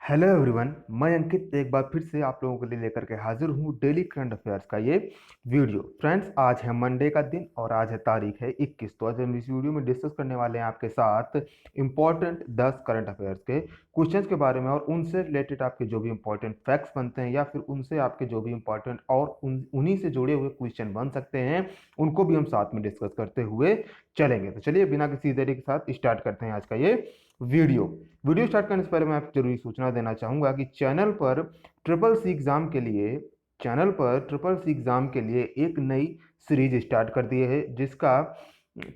Hello everyone, मैं अंकित एक बार फिर से आप लोगों के लिए लेकर के हाजिर हूँ डेली करंट अफेयर्स का ये वीडियो। फ्रेंड्स, आज है मंडे का दिन और आज है तारीख है 21। तो आज हम इस वीडियो में डिस्कस करने वाले हैं आपके साथ इंपॉर्टेंट 10 करंट अफेयर्स के क्वेश्चंस के बारे में और उनसे रिलेटेड आपके जो भी इंपॉर्टेंट फैक्ट्स बनते हैं या फिर उनसे आपके जो भी इंपॉर्टेंट और उन्हीं से जुड़े हुए क्वेश्चन बन सकते हैं, उनको भी हम साथ में डिस्कस करते हुए चलेंगे। तो चलिए बिना किसी देरी के साथ स्टार्ट करते हैं आज का ये वीडियो। वीडियो स्टार्ट करने से पहले मैं आपको जरूरी सूचना देना चाहूंगा कि चैनल पर ट्रिपल सी एग्जाम के लिए एक नई सीरीज स्टार्ट कर दी है, जिसका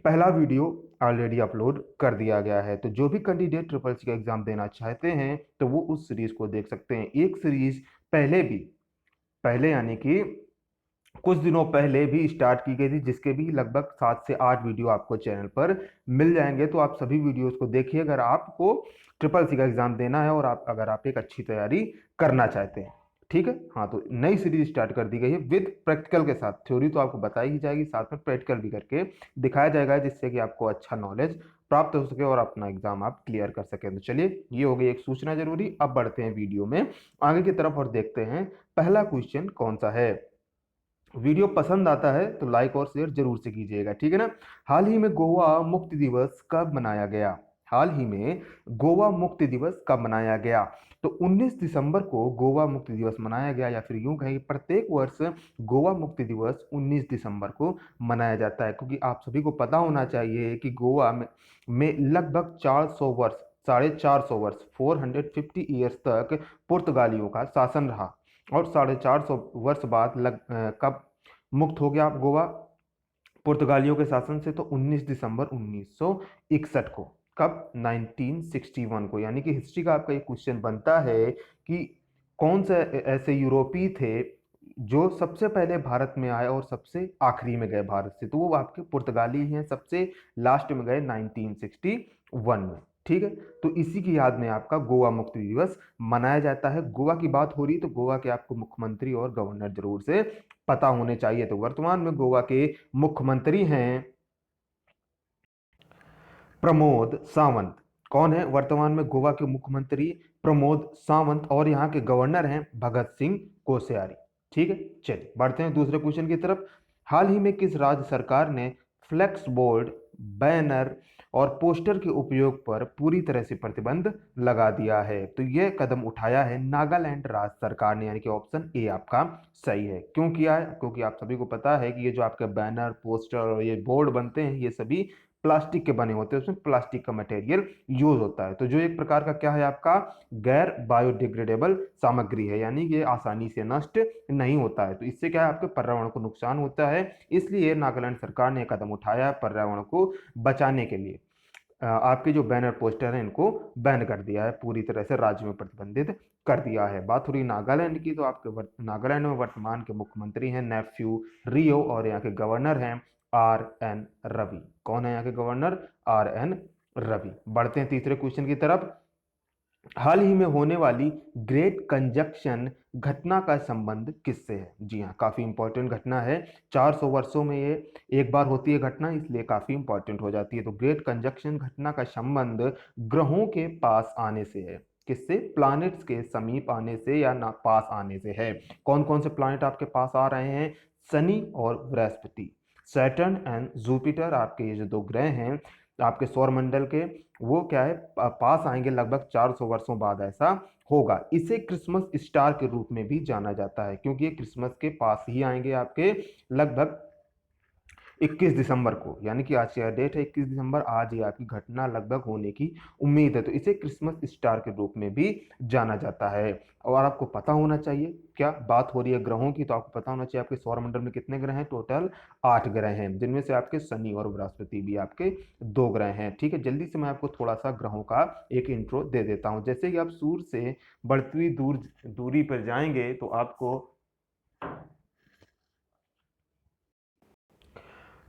पहला वीडियो ऑलरेडी अपलोड कर दिया गया है। तो जो भी कैंडिडेट ट्रिपल सी का एग्जाम देना चाहते हैं तो वो उस सीरीज को देख सकते हैं। एक सीरीज पहले यानी कि कुछ दिनों पहले भी स्टार्ट की गई थी, जिसके भी लगभग 7 से 8 वीडियो आपको चैनल पर मिल जाएंगे। तो आप सभी वीडियोस को देखिए अगर आपको ट्रिपल सी का एग्जाम देना है और अगर आप एक अच्छी तैयारी करना चाहते हैं। ठीक है, हाँ, तो नई सीरीज स्टार्ट कर दी गई है विद प्रैक्टिकल के साथ। थ्योरी तो आपको बताई ही जाएगी, साथ में प्रैक्टिकल भी करके दिखाया जाएगा, जिससे कि आपको अच्छा नॉलेज प्राप्त हो सके और अपना एग्जाम आप क्लियर कर सकें। तो चलिए, ये हो गई एक सूचना जरूरी। अब बढ़ते हैं वीडियो में आगे की तरफ और देखते हैं पहला क्वेश्चन कौन सा है। वीडियो पसंद आता है तो लाइक और शेयर जरूर से कीजिएगा, ठीक है ना। हाल ही में गोवा मुक्ति दिवस कब मनाया गया? हाल ही में गोवा मुक्ति दिवस कब मनाया गया? तो 19 दिसंबर को गोवा मुक्ति दिवस मनाया गया, या फिर यूं कहें कि प्रत्येक वर्ष गोवा मुक्ति दिवस 19 दिसंबर को मनाया जाता है। क्योंकि आप सभी को पता होना चाहिए कि गोवा में लगभग 400 वर्ष, 450 वर्ष, 450 ईयर्स तक पुर्तगालियों का शासन रहा और 450 वर्ष बाद कब मुक्त हो गया आप गोवा पुर्तगालियों के शासन से? तो 19 दिसंबर 1961 को। कब? 1961 को। यानी कि हिस्ट्री का आपका एक क्वेश्चन बनता है कि कौन से ऐसे यूरोपीय थे जो सबसे पहले भारत में आए और सबसे आखिरी में गए भारत से? तो वो आपके पुर्तगाली हैं, सबसे लास्ट में गए 1961 में। ठीक है, तो इसी की याद में आपका गोवा मुक्ति दिवस मनाया जाता है। गोवा की बात हो रही तो गोवा के आपको मुख्यमंत्री और गवर्नर जरूर से पता होने चाहिए। तो वर्तमान में गोवा के मुख्यमंत्री हैं प्रमोद सावंत। कौन है वर्तमान में गोवा के मुख्यमंत्री? प्रमोद सावंत। और यहाँ के गवर्नर हैं भगत सिंह कोश्यारी। ठीक है, चलिए बढ़ते हैं दूसरे क्वेश्चन की तरफ। हाल ही में किस राज्य सरकार ने फ्लेक्स बोर्ड, बैनर और पोस्टर के उपयोग पर पूरी तरह से प्रतिबंध लगा दिया है? तो यह कदम उठाया है नागालैंड राज्य सरकार ने, यानी कि ऑप्शन ए आपका सही है। क्यों किया है? क्योंकि आप सभी को पता है कि ये जो आपके बैनर, पोस्टर और ये बोर्ड बनते हैं, ये सभी प्लास्टिक के बने होते हैं, उसमें प्लास्टिक का मटेरियल यूज होता है। तो जो एक प्रकार का क्या है आपका गैर बायोडिग्रेडेबल सामग्री है, यानी ये आसानी से नष्ट नहीं होता है। तो इससे क्या है, आपके पर्यावरण को नुकसान होता है। इसलिए नागालैंड सरकार ने कदम उठाया है पर्यावरण को बचाने के लिए। आपके जो बैनर पोस्टर हैं इनको बैन कर दिया है, पूरी तरह से राज्य में प्रतिबंधित कर दिया है। बात हो रही नागालैंड की, तो आपके नागालैंड में वर्तमान के मुख्यमंत्री हैं नेफ्यू रियो और यहाँ के गवर्नर हैं आर एन रवि। कौन है यहाँ के गवर्नर? Are N Ravi. बढ़ते हैं तीसरे क्वेश्चन की तरफ। हाल ही में होने वाली ग्रेट कंजक्शन घटना का संबंध किससे है? जी हाँ, काफी इंपॉर्टेंट घटना है। 400 वर्षों में ये एक बार होती है घटना, इसलिए काफी इंपॉर्टेंट हो जाती है। तो ग्रेट कंजक्शन घटना का संबंध ग्रहों के पास आने से है। किससे? प्लैनेट्स के समीप आने से या ना पास आने से है। कौन कौन से प्लैनेट आपके पास आ रहे हैं? शनि और बृहस्पति, सैटर्न एंड जुपिटर। आपके ये जो दो ग्रह हैं आपके सौरमंडल के, वो क्या है पास आएंगे लगभग 400 वर्षों बाद ऐसा होगा। इसे क्रिसमस स्टार के रूप में भी जाना जाता है, क्योंकि ये क्रिसमस के पास ही आएंगे आपके लगभग 21 दिसंबर को। यानी कि आज का डेट है 21 दिसंबर, आज ये आपकी घटना लगभग होने की उम्मीद है। तो इसे क्रिसमस स्टार के रूप में भी जाना जाता है। और आपको पता होना चाहिए, क्या बात हो रही है ग्रहों की, तो आपको पता होना चाहिए आपके सौरमंडल में कितने ग्रह हैं? टोटल 8 ग्रह हैं, जिनमें से आपके शनि और बृहस्पति भी आपके 2 ग्रह हैं। ठीक है, जल्दी से मैं आपको थोड़ा सा ग्रहों का एक इंट्रो दे देता हूं। जैसे कि आप सूर्य से बढ़ती हुई दूरी पर जाएंगे तो आपको,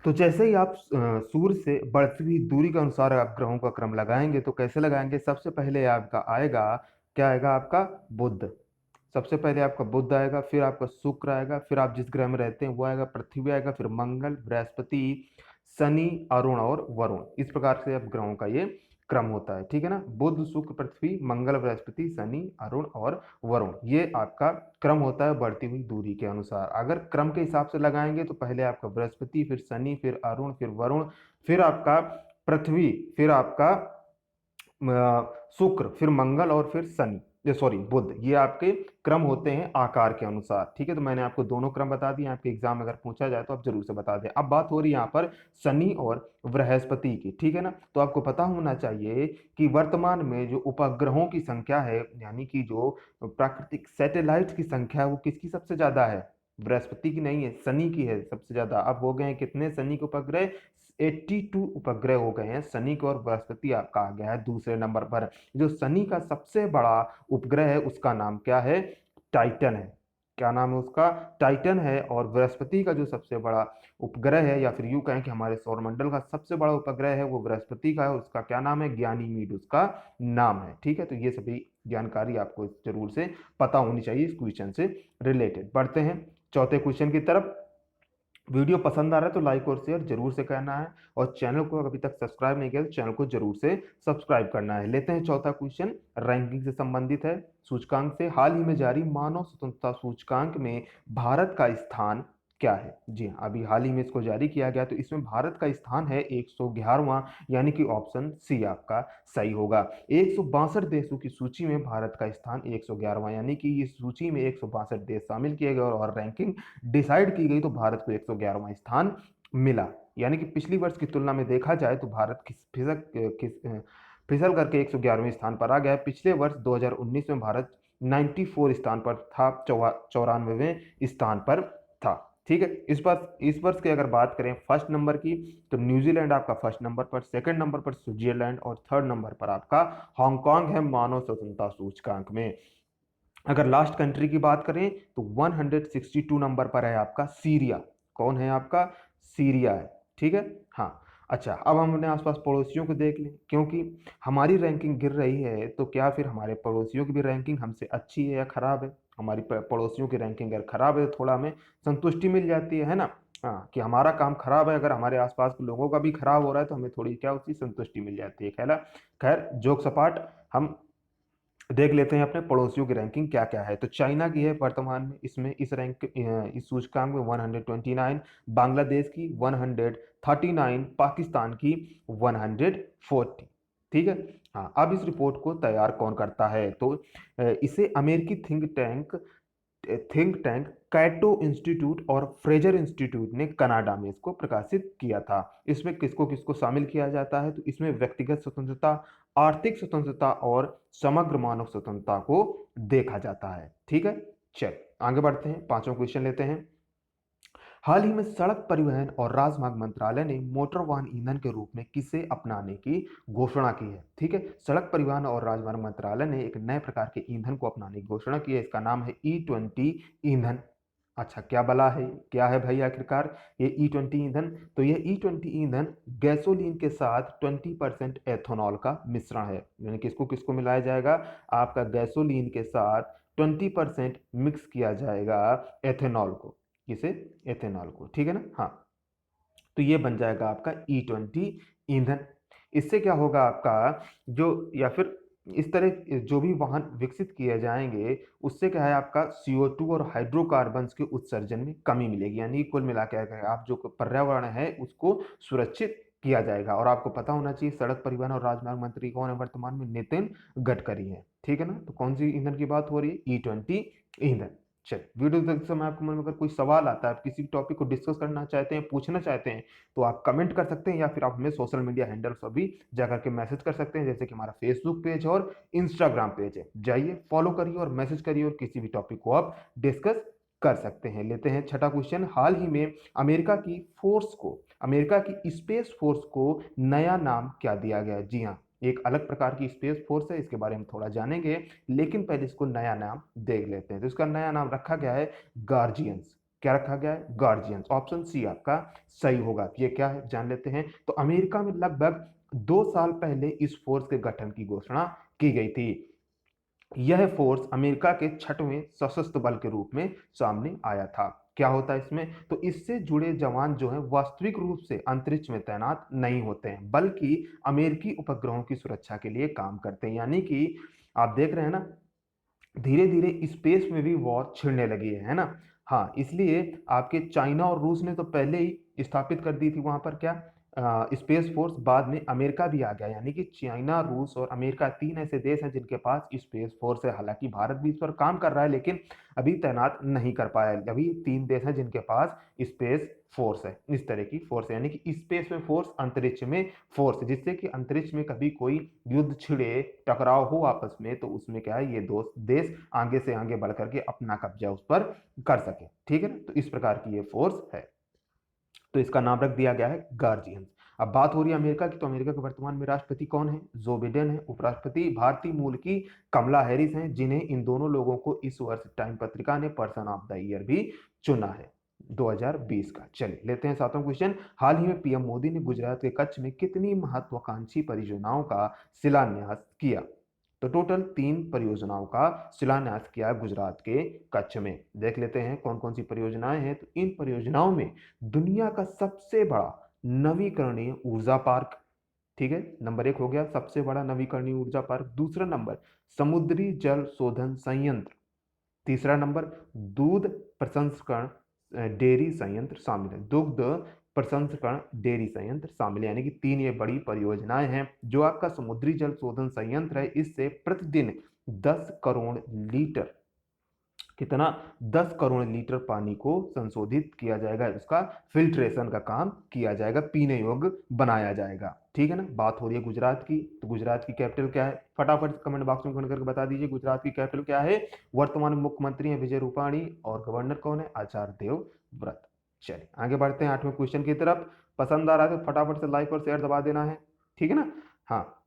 तो जैसे ही आप सूर्य से बढ़ती हुई दूरी के अनुसार आप ग्रहों का क्रम लगाएंगे तो कैसे लगाएंगे? सबसे पहले आपका आएगा, क्या आएगा आपका? बुध। सबसे पहले आपका बुध आएगा, फिर आपका शुक्र आएगा, फिर आप जिस ग्रह में रहते हैं वो आएगा, पृथ्वी आएगा, फिर मंगल, बृहस्पति, शनि, अरुण और वरुण। इस प्रकार से आप ग्रहों का ये क्रम होता है, ठीक है ना। बुध, शुक्र, पृथ्वी, मंगल, बृहस्पति, शनि, अरुण और वरुण, ये आपका क्रम होता है बढ़ती हुई दूरी के अनुसार। अगर क्रम के हिसाब से लगाएंगे तो पहले आपका बृहस्पति, फिर शनि, फिर अरुण, फिर वरुण, फिर आपका पृथ्वी, फिर आपका शुक्र, फिर मंगल और फिर शनि, ये सॉरी बुध, ये आपके क्रम होते हैं आकार के अनुसार, ठीक है। तो मैंने आपको दोनों क्रम बता दिए, आपके एग्जाम में अगर पूछा जाए तो आप जरूर से बता दें। अब बात हो रही है यहाँ पर शनि और बृहस्पति की, ठीक है ना। तो आपको पता होना चाहिए कि वर्तमान में जो उपग्रहों की संख्या है, यानी कि जो प्राकृतिक सैटेलाइट की संख्या है, वो किसकी सबसे ज्यादा है? बृहस्पति की नहीं है, शनि की है सबसे ज्यादा। अब हो गए हैं कितने शनि के उपग्रह? 82 उपग्रह हो गए हैं शनि के, और बृहस्पति आपका आ गया है दूसरे नंबर पर। जो शनि का सबसे बड़ा उपग्रह है उसका नाम क्या है? टाइटन है। क्या नाम है उसका? टाइटन है। और बृहस्पति का जो सबसे बड़ा उपग्रह है, या फिर यूं कहें कि हमारे सौरमंडल का सबसे बड़ा उपग्रह है, वो बृहस्पति का है, उसका क्या नाम है? गयानीमीड उसका नाम है, ठीक है। तो ये सभी जानकारी आपको जरूर से पता होनी चाहिए इस क्वेश्चन से रिलेटेड। बढ़ते हैं चौथे क्वेश्चन की तरफ। वीडियो पसंद आ रहा है तो लाइक और शेयर जरूर से करना है, और चैनल को अभी तक सब्सक्राइब नहीं किया तो चैनल को जरूर से सब्सक्राइब करना है। लेते हैं चौथा क्वेश्चन, रैंकिंग से संबंधित है, सूचकांक से। हाल ही में जारी मानव स्वतंत्रता सूचकांक में भारत का स्थान क्या है? जी हाँ, अभी हाल ही में इसको जारी किया गया, तो इसमें भारत का स्थान है 111वां, यानी कि ऑप्शन सी आपका सही होगा। 162 देशों की सूची में भारत का स्थान 111वां, यानी कि इस सूची में 162 देश शामिल किए गए, और रैंकिंग डिसाइड की गई तो भारत को 111वां स्थान मिला। यानी कि पिछली वर्ष की तुलना में देखा जाए तो भारत फिसल करके 111वें स्थान पर आ गया। पिछले वर्ष 2019 में भारत 94 स्थान पर था, 94वें स्थान पर था, ठीक है। इस वर्ष की अगर बात करें फर्स्ट नंबर की, तो न्यूजीलैंड आपका फर्स्ट नंबर पर, सेकंड नंबर पर स्विट्जरलैंड, और थर्ड नंबर पर आपका हांगकांग है मानव स्वतंत्रता सूचकांक में। अगर लास्ट कंट्री की बात करें तो 162 नंबर पर है आपका सीरिया। कौन है आपका? सीरिया है, ठीक है। हाँ, अच्छा, अब हम अपने आसपास पड़ोसियों को देख लें, क्योंकि हमारी रैंकिंग गिर रही है तो क्या फिर हमारे पड़ोसियों की भी रैंकिंग हमसे अच्छी है या खराब है? हमारी पड़ोसियों की रैंकिंग अगर खराब है तो थोड़ा हमें संतुष्टि मिल जाती है ना। हाँ, कि हमारा काम खराब है, अगर हमारे आसपास के लोगों का भी खराब हो रहा है तो हमें थोड़ी क्या उसकी संतुष्टि मिल जाती है। खैर जोक सपाट, हम देख लेते हैं अपने पड़ोसियों की रैंकिंग क्या क्या है। तो चाइना की है वर्तमान में इसमें इस सूचकांक में 129, बांग्लादेश की 139, पाकिस्तान की 140, ठीक है। हाँ, अब इस रिपोर्ट को तैयार कौन करता है? तो इसे अमेरिकी थिंक टैंक कैटो इंस्टीट्यूट और फ्रेजर इंस्टीट्यूट ने कनाडा में इसको प्रकाशित किया था। इसमें किसको किसको शामिल किया जाता है? तो इसमें व्यक्तिगत स्वतंत्रता, आर्थिक स्वतंत्रता और समग्र मानव स्वतंत्रता को देखा जाता है, ठीक है। चल आगे बढ़ते हैं, पांचवा क्वेश्चन लेते हैं। हाल ही में सड़क परिवहन और राजमार्ग मंत्रालय ने मोटर वाहन ईंधन के रूप में किसे अपनाने की घोषणा की है? ठीक है, सड़क परिवहन और राजमार्ग मंत्रालय ने एक नए प्रकार के ईंधन को अपनाने की घोषणा की है। इसका नाम है E20 ईंधन। अच्छा, क्या बला है, क्या है भाई आखिरकार ये E20 ईंधन? तो ये E20 ईंधन गैसोलीन के साथ 20% एथेनॉल का मिश्रण है। यानी किसको किसको मिलाया जाएगा? आपका गैसोलीन के साथ 20% मिक्स किया जाएगा एथेनॉल को। किसे? एथेनॉल को, ठीक है ना। हाँ, तो ये बन जाएगा आपका E20 ईंधन। इससे क्या होगा आपका जो, या फिर इस तरह जो भी वाहन विकसित किए जाएंगे उससे क्या है, आपका CO2 और हाइड्रोकार्बन्स के उत्सर्जन में कमी मिलेगी। यानी कुल मिला के आप जो पर्यावरण है उसको सुरक्षित किया जाएगा। और आपको पता होना चाहिए सड़क परिवहन और राजमार्ग मंत्री कौन है वर्तमान में? नितिन गडकरी है, ठीक है ना। तो कौन सी ईंधन की बात हो रही है? E20 ईंधन। चलिए, वीडियो देखते समय आपको मन में अगर कोई सवाल आता है, आप किसी टॉपिक को डिस्कस करना चाहते हैं, पूछना चाहते हैं, तो आप कमेंट कर सकते हैं, या फिर आप हमें सोशल मीडिया हैंडल्स पर भी जाकर के मैसेज कर सकते हैं, जैसे कि हमारा फेसबुक पेज और इंस्टाग्राम पेज है। जाइए फॉलो करिए और मैसेज करिए, और किसी भी टॉपिक को आप डिस्कस कर सकते हैं। लेते हैं छठा क्वेश्चन। हाल ही में अमेरिका की स्पेस फोर्स को नया नाम क्या दिया गया? जी हाँ, एक अलग प्रकार की स्पेस फोर्स है, इसके बारे में थोड़ा जानेंगे, लेकिन पहले इसको नया नाम देख लेते हैं। तो इसका नया नाम रखा गया है गार्जियंस। क्या रखा गया है? गार्जियंस। ऑप्शन सी आपका सही होगा। ये क्या है जान लेते हैं। तो अमेरिका में लगभग 2 साल पहले इस फोर्स के गठन की घोषणा की गई थी। यह फोर्स अमेरिका के 6वें सशस्त्र बल के रूप में सामने आया था। क्या होता है इसमें? तो इससे जुड़े जवान जो हैं वास्तविक रूप से अंतरिक्ष में तैनात नहीं होते हैं, बल्कि अमेरिकी उपग्रहों की सुरक्षा के लिए काम करते हैं। यानी कि आप देख रहे हैं ना, धीरे धीरे स्पेस में भी वॉर छिड़ने लगी है ना। हाँ, इसलिए आपके चाइना और रूस ने तो पहले ही स्थापित कर दी थी वहां पर क्या, स्पेस फोर्स। बाद में अमेरिका भी आ गया, यानी कि चाइना, रूस और अमेरिका तीन ऐसे देश हैं जिनके पास स्पेस फोर्स है। हालांकि भारत भी इस पर काम कर रहा है, लेकिन अभी तैनात नहीं कर पाया है। अभी तीन देश हैं जिनके पास स्पेस फोर्स है, इस तरह की फोर्स है, यानी कि स्पेस में फोर्स, अंतरिक्ष में फोर्स, जिससे कि अंतरिक्ष में कभी कोई युद्ध छिड़े, टकराव हो आपस में, तो उसमें क्या है, ये दो देश आगे से आगे बढ़ करके अपना कब्जा उस पर कर सके। ठीक है ना, तो इस प्रकार की ये फोर्स है, तो इसका नाम रख दिया गया है गार्जियंस। अब बात हो रही है अमेरिका की, तो अमेरिका के वर्तमान में राष्ट्रपति कौन है? जो बिडेन है। उपराष्ट्रपति भारतीय मूल की कमला हैरिस हैं, जिन्हें इन दोनों लोगों को इस वर्ष टाइम पत्रिका ने पर्सन ऑफ द ईयर भी चुना है 2020 का। चलिए लेते हैं सातवां क्वेश्चन। हाल ही में पीएम मोदी ने गुजरात के कच्छ में कितनी महत्वाकांक्षी परियोजनाओं का शिलान्यास किया? तो टोटल 3 परियोजनाओं का शिलान्यास किया गुजरात के कच्छ में। देख लेते हैं कौन कौन सी परियोजनाएं हैं। तो इन परियोजनाओं में दुनिया का सबसे बड़ा नवीकरणीय ऊर्जा पार्क, ठीक है, नंबर 1 हो गया सबसे बड़ा नवीकरणीय ऊर्जा पार्क। दूसरा नंबर समुद्री जल शोधन संयंत्र। तीसरा नंबर दूध प्रसंस्करण डेयरी संयंत्र शामिल है, दुग्ध प्रसंस्करण डेयरी संयंत्र शामिल है। यानी कि 3 ये बड़ी परियोजनाएं हैं। जो आपका समुद्री जल शोधन संयंत्र है, इससे प्रतिदिन 10 करोड़ लीटर, कितना, 10 करोड़ लीटर पानी को संशोधित किया जाएगा, उसका फिल्ट्रेशन का काम किया जाएगा, पीने योग्य बनाया जाएगा। ठीक है ना। बात हो रही है गुजरात की, तो गुजरात की कैपिटल क्या है? फटाफट कमेंट बॉक्स में कमेंट करके बता दीजिए गुजरात की कैपिटल क्या है। वर्तमान मुख्यमंत्री है विजय रूपाणी और गवर्नर कौन है? आचार्य देवव्रत। चलिए आगे बढ़ते हैं 8वें क्वेश्चन की तरफ। पसंद आ रहा है तो फटाफट से लाइक और शेयर दबा देना है, ठीक है ना। हाँ,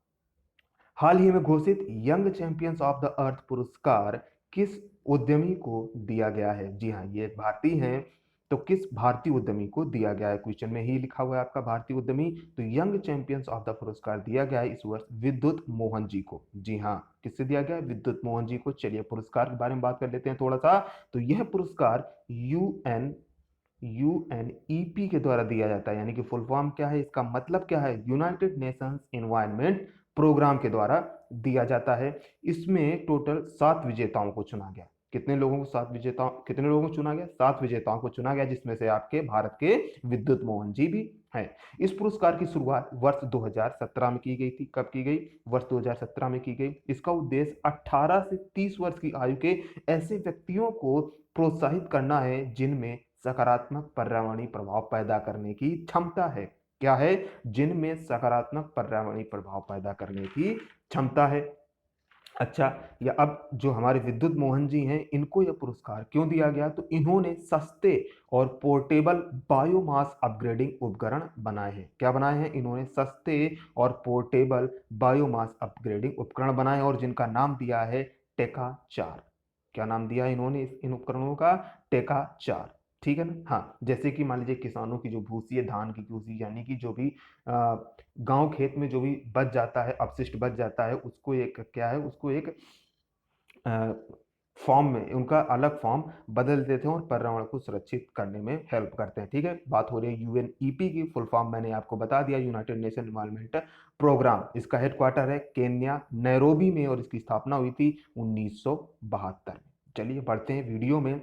हाल ही में घोषित young champions of the earth पुरस्कार किस उद्यमी को दिया गया है? जी हाँ, ये भारतीय हैं। तो किस भारतीय उद्यमी को दिया गया है? क्वेश्चन में ही लिखा हुआ है आपका भारतीय उद्यमी। तो यंग चैंपियंस ऑफ द पुरस्कार दिया गया है इस वर्ष विद्युत मोहन जी को। जी हाँ, किससे दिया गया है? विद्युत मोहन जी को। चलिए पुरस्कार के बारे में बात कर लेते हैं थोड़ा सा। तो यह पुरस्कार यूएनईपी के द्वारा दिया जाता है। यानी कि फुल फॉर्म क्या है, इसका मतलब क्या है? यूनाइटेड नेशंस एनवायरनमेंट प्रोग्राम के द्वारा दिया जाता है। इसमें टोटल 7 विजेताओं को चुना गया। कितने लोगों को? 7 विजेताओं, कितने लोगों को चुना गया? 7 विजेताओं को चुना गया, जिसमें से आपके भारत के विद्युत मोहन जी भी हैं। इस पुरस्कार की शुरुआत वर्ष 2017 में की गई थी। कब की गई? वर्ष 2017 में की गई। इसका उद्देश्य 18 से 30 वर्ष की आयु के ऐसे व्यक्तियों को प्रोत्साहित करना है जिनमें सकारात्मक पर्यावरणीय प्रभाव पैदा करने की क्षमता है। क्या है? जिनमें सकारात्मक पर्यावरणीय प्रभाव पैदा करने की क्षमता है। अच्छा, या अब जो हमारे विद्युत मोहन जी हैं, इनको यह पुरस्कार क्यों दिया गया? तो इन्होंने सस्ते और पोर्टेबल बायोमास अपग्रेडिंग उपकरण बनाए हैं। क्या बनाए हैं? इन्होंने सस्ते और पोर्टेबल बायोमास अपग्रेडिंग उपकरण बनाए हैं, और जिनका नाम दिया है टेका 4। क्या नाम दिया है इन्होंने इन उपकरणों का? टेका 4। ठीक है ना। हाँ, जैसे कि मान लीजिए किसानों की जो भूसी है, धान की भूसी, यानी कि जो भी गांव खेत में जो भी बच जाता है, अपशिष्ट बच जाता है, उसको एक क्या है, उसको एक फॉर्म में, उनका अलग फॉर्म बदल देते हैं और पर्यावरण को सुरक्षित करने में हेल्प करते हैं। ठीक है। बात हो रही है यूएनईपी की। फुल फॉर्म मैंने आपको बता दिया, यूनाइटेड नेशन एनवायरनमेंट प्रोग्राम। इसका हेडक्वार्टर है केन्या नैरोबी में, और इसकी स्थापना हुई थी 1972 में। चलिए बढ़ते हैं वीडियो में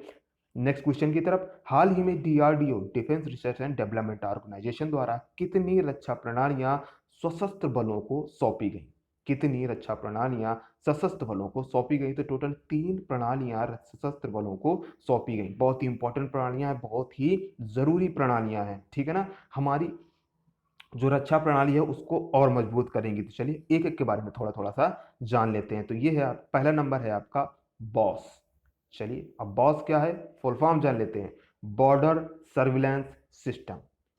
नेक्स्ट क्वेश्चन की तरफ। हाल ही में DRDO, defence research and development organisation द्वारा कितनी रक्षा प्रणालियां सशस्त्र बलों को सौंपी गई? कितनी रक्षा प्रणालियां सशस्त्र बलों को सौंपी गई? तो टोटल 3 प्रणालियां सशस्त्र बलों को सौंपी गई। बहुत ही इंपॉर्टेंट प्रणालियां हैं, बहुत ही जरूरी प्रणालियां हैं। ठीक है ना। हमारी जो रक्षा प्रणाली है उसको और मजबूत करेंगी। तो चलिए एक एक के बारे में थोड़ा थोड़ा सा जान लेते हैं। तो ये है पहला नंबर है आपका बॉस। चलिए अब बॉस क्या है, फुल फॉर्म जान लेते हैं। Border surveillance system.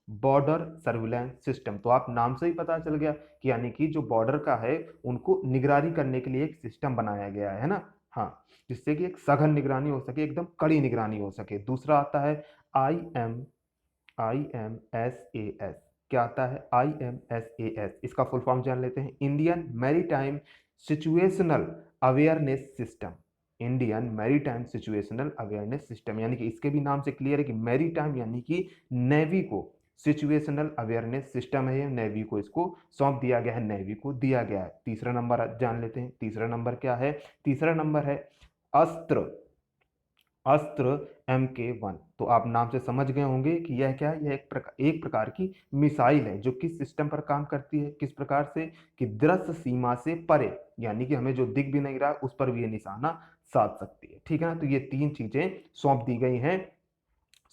Border surveillance system, तो आप नाम से ही पता चल गया कि यानी कि जो बॉर्डर का है उनको निगरानी करने के लिए एक सिस्टम बनाया गया है ना। हाँ, जिससे कि एक सघन निगरानी हो सके, एकदम कड़ी निगरानी हो सके। दूसरा आता है IMSAS। क्या आता है? IMSAS, इसका फुल फॉर्म जान लेते हैं। Indian maritime situational awareness system. Indian maritime situational awareness system, यानी कि इसके भी नाम से क्लियर है कि मैरीटाइम यानी कि नेवी को सिचुएशनल अवेयरनेस सिस्टम है, नेवी को इसको सौंप दिया गया है, नेवी को दिया गया है। तीसरा नंबर जान लेते हैं, तीसरा नंबर क्या है? तीसरा नंबर है अस्त्र, अस्त्र MK1। तो आप नाम से समझ गए होंगे कि यह क्या है, यह एक प्रकार की मिसाइल है जो किस सिस्टम पर काम करती है, किस प्रकार से, कि दृश्य सीमा से परे, यानी कि हमें जो दिख भी नहीं रहा उस पर भी ये निशाना साध सकती है। ठीक है ना, तो ये तीन चीजें सौंप दी गई हैं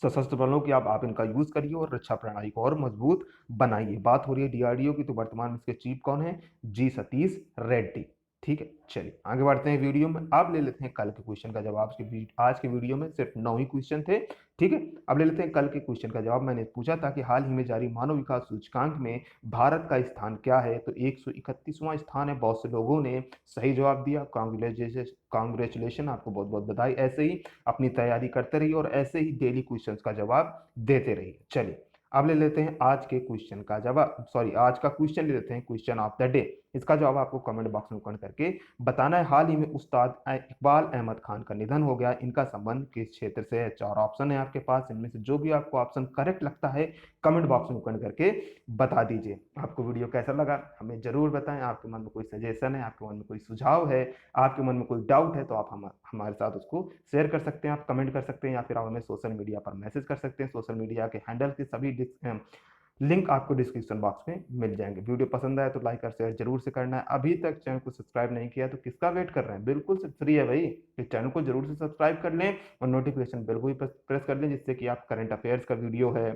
सशस्त्र बलों की। आप इनका यूज करिए और रक्षा प्रणाली को और मजबूत बनाइए। बात हो रही है DRDO की, तो वर्तमान में इसके चीफ कौन है? G सतीश रेड्डी। ठीक है, चलिए आगे बढ़ते हैं वीडियो में। अब ले लेते हैं कल के क्वेश्चन का जवाब। आज के वीडियो में सिर्फ 9 ही क्वेश्चन थे। ठीक है, अब ले लेते हैं कल के क्वेश्चन का जवाब। मैंने पूछा था कि हाल ही में जारी मानव विकास सूचकांक में भारत का स्थान क्या है, तो 131वां स्थान है। बहुत से लोगों ने सही जवाब दिया, कांग्रेचुलेशन, आपको बहुत बहुत बधाई। ऐसे ही अपनी तैयारी करते रहिए और ऐसे ही डेली क्वेश्चंस का जवाब देते रहिए। चलिए अब ले लेते हैं आज के क्वेश्चन का जवाब, सॉरी आज का क्वेश्चन ले लेते हैं, क्वेश्चन ऑफ द डे। इसका जवाब आपको कमेंट बॉक्स में कमेंट करके बताना है। हाल ही में उस्ताद इकबाल अहमद खान का निधन हो गया, इनका संबंध किस क्षेत्र से है? 4 ऑप्शन है आपके पास, इनमें से जो भी आपको ऑप्शन करेक्ट लगता है कमेंट बॉक्स में कमेंट करके बता दीजिए। आपको वीडियो कैसा लगा हमें जरूर बताएं। आपके मन में कोई सजेशन है, आपके मन में कोई सुझाव है, आपके मन में कोई डाउट है, तो आप हमारे साथ उसको शेयर कर सकते हैं, आप कमेंट कर सकते हैं, या फिर आप हमें सोशल मीडिया पर मैसेज कर सकते हैं। सोशल मीडिया के हैंडल के सभी लिंक आपको डिस्क्रिप्शन बॉक्स में मिल जाएंगे। वीडियो पसंद आए तो लाइक और शेयर जरूर से करना है। अभी तक चैनल को सब्सक्राइब नहीं किया तो किसका वेट कर रहे हैं? बिल्कुल से फ्री है भाई, इस चैनल को जरूर से सब्सक्राइब कर लें और नोटिफिकेशन बेल को भी प्रेस कर लें, जिससे कि आप करंट अफेयर्स का वीडियो है,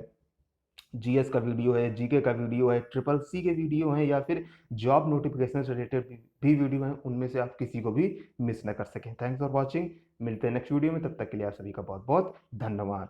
GS का वीडियो है, GK का वीडियो है, CCC के वीडियो है, या फिर जॉब नोटिफिकेशन से रिलेटेड भी वीडियो है, उनमें से आप किसी को भी मिस न कर सकें। थैंक्स फॉर वॉचिंग, मिलते हैं नेक्स्ट वीडियो में, तब तक के लिए आप सभी का बहुत बहुत धन्यवाद।